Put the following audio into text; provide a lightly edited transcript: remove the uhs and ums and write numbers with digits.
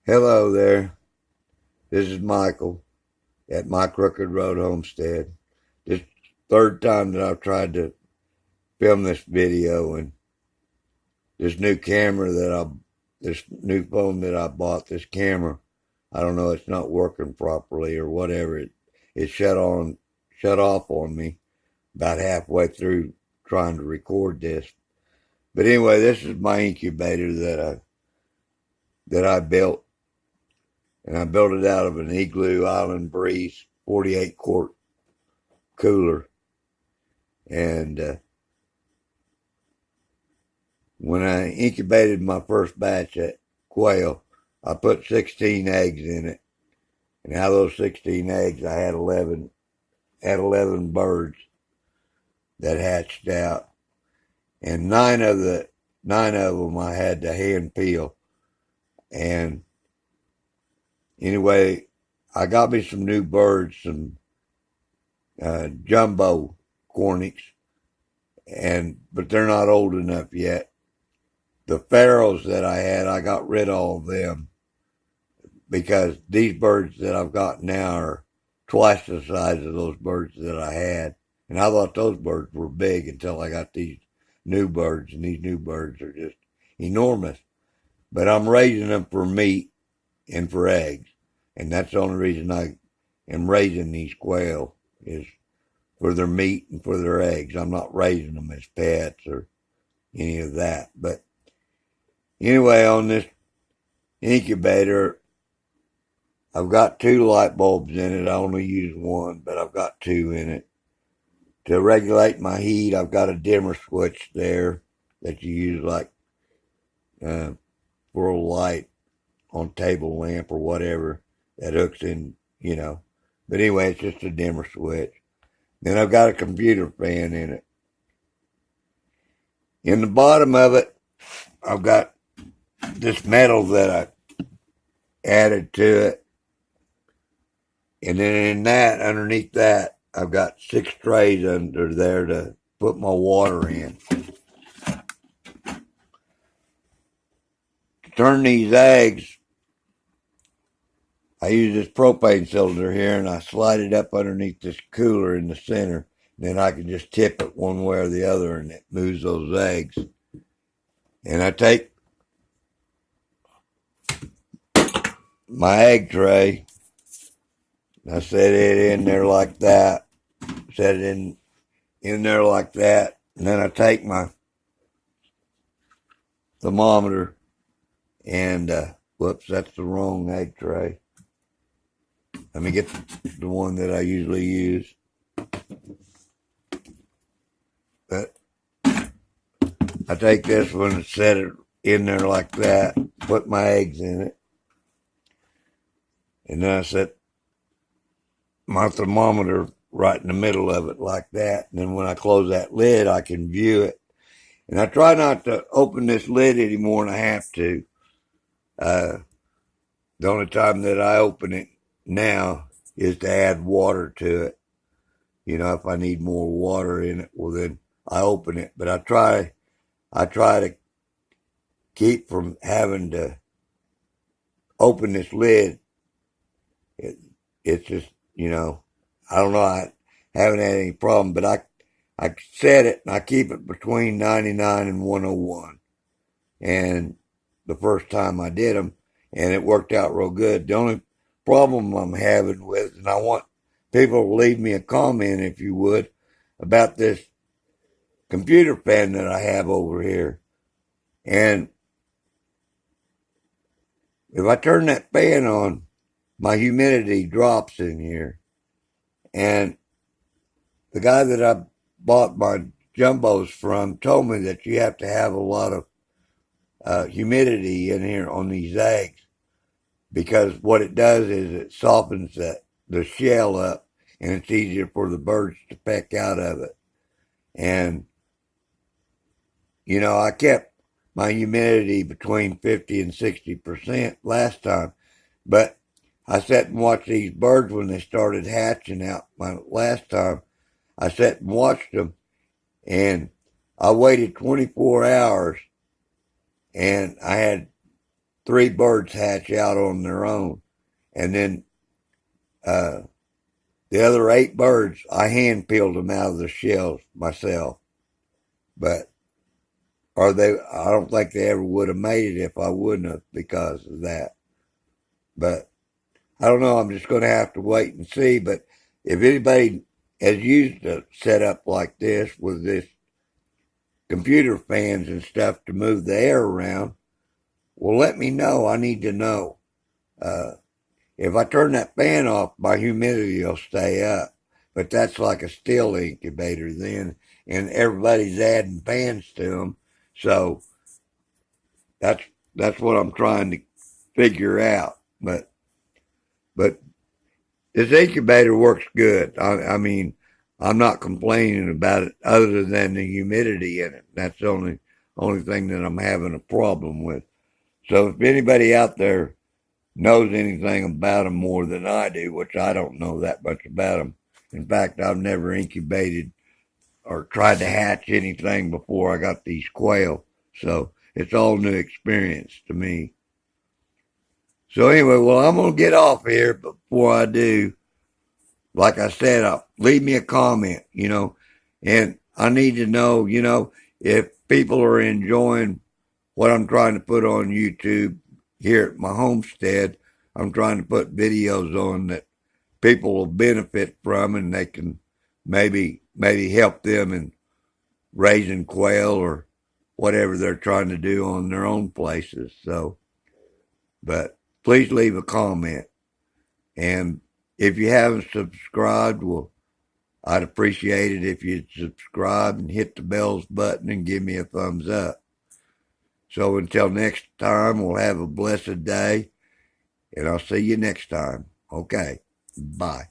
Hello there. This is Michael at My Crooked Road Homestead. This third time that I've tried to film this video, and this new camera this new phone that I bought, this camera, I don't know, it's not working properly or whatever. It shut off on me about halfway through trying to record this. But anyway, this is my incubator that I built. And I built it out of an Igloo Island Breeze 48 quart cooler. And when I incubated my first batch of quail, I put 16 eggs in it. And out of those 16 eggs, I had 11 birds that hatched out. And nine of them I had to hand peel. And anyway, I got me some new birds, some jumbo cornics, but they're not old enough yet. The pharaohs that I had, I got rid of all of them because these birds that I've got now are twice the size of those birds that I had. And I thought those birds were big until I got these new birds, and these new birds are just enormous. But I'm raising them for meat and for eggs. And that's the only reason I am raising these quail is for their meat and for their eggs. I'm not raising them as pets or any of that. But anyway, on this incubator, I've got 2 light bulbs in it. I only use one, but I've got 2 in it. To regulate my heat, I've got a dimmer switch there that you use like for a light on table lamp or whatever that hooks in, But anyway, it's just a dimmer switch. Then I've got a computer fan in it. In the bottom of it, I've got this metal that I added to it. And then underneath that, I've got 6 trays under there to put my water in. To turn these eggs, I use this propane cylinder here, and I slide it up underneath this cooler in the center. Then I can just tip it one way or the other, and it moves those eggs. And I take my egg tray, and I set it in there like that. Set it in there like that. And then I take my thermometer and, whoops, that's the wrong egg tray. Let me get the one that I usually use. But I take this one and set it in there like that, put my eggs in it. And then I set my thermometer right in the middle of it like that. And then when I close that lid, I can view it. And I try not to open this lid any more than I have to. The only time that I open it now is to add water to it. If I need more water in it, well then I open it. But I try to keep from having to open this lid. It's just, I don't know. I haven't had any problem, but I set it and I keep it between 99 and 101. And the first time I did them, and it worked out real good. The only problem I'm having with, and I want people to leave me a comment if you would, about this computer fan that I have over here. And if I turn that fan on, my humidity drops in here. And the guy that I bought my jumbos from told me that you have to have a lot of humidity in here on these eggs, because what it does is it softens the shell up, and it's easier for the birds to peck out of it. And, I kept my humidity between 50 and 60% last time, but I sat and watched these birds when they started hatching out my last time. I sat and watched them, and I waited 24 hours, and I had 3 birds hatch out on their own. And then uh, the other 8 birds, I hand peeled them out of the shells myself. But I don't think they ever would have made it if I wouldn't have because of that. But I don't know. I'm just going to have to wait and see. But if anybody has used a setup like this with this computer fans and stuff to move the air around, well, let me know. I need to know. If I turn that fan off, my humidity will stay up. But that's like a still incubator then, and everybody's adding fans to them. So that's that's what I'm trying to figure out. But this incubator works good. I mean, I'm not complaining about it other than the humidity in it. That's the only thing that I'm having a problem with. So if anybody out there knows anything about them more than I do, which I don't know that much about them. In fact, I've never incubated or tried to hatch anything before I got these quail. So it's all new experience to me. So anyway, well, I'm going to get off here. But before I do, like I said, leave me a comment, and I need to know, if people are enjoying what I'm trying to put on YouTube here at my homestead. I'm trying to put videos on that people will benefit from, and they can maybe help them in raising quail or whatever they're trying to do on their own places. So, but please leave a comment. And if you haven't subscribed, well, I'd appreciate it if you'd subscribe and hit the bells button and give me a thumbs up. So until next time, we'll have a blessed day, and I'll see you next time. Okay, bye.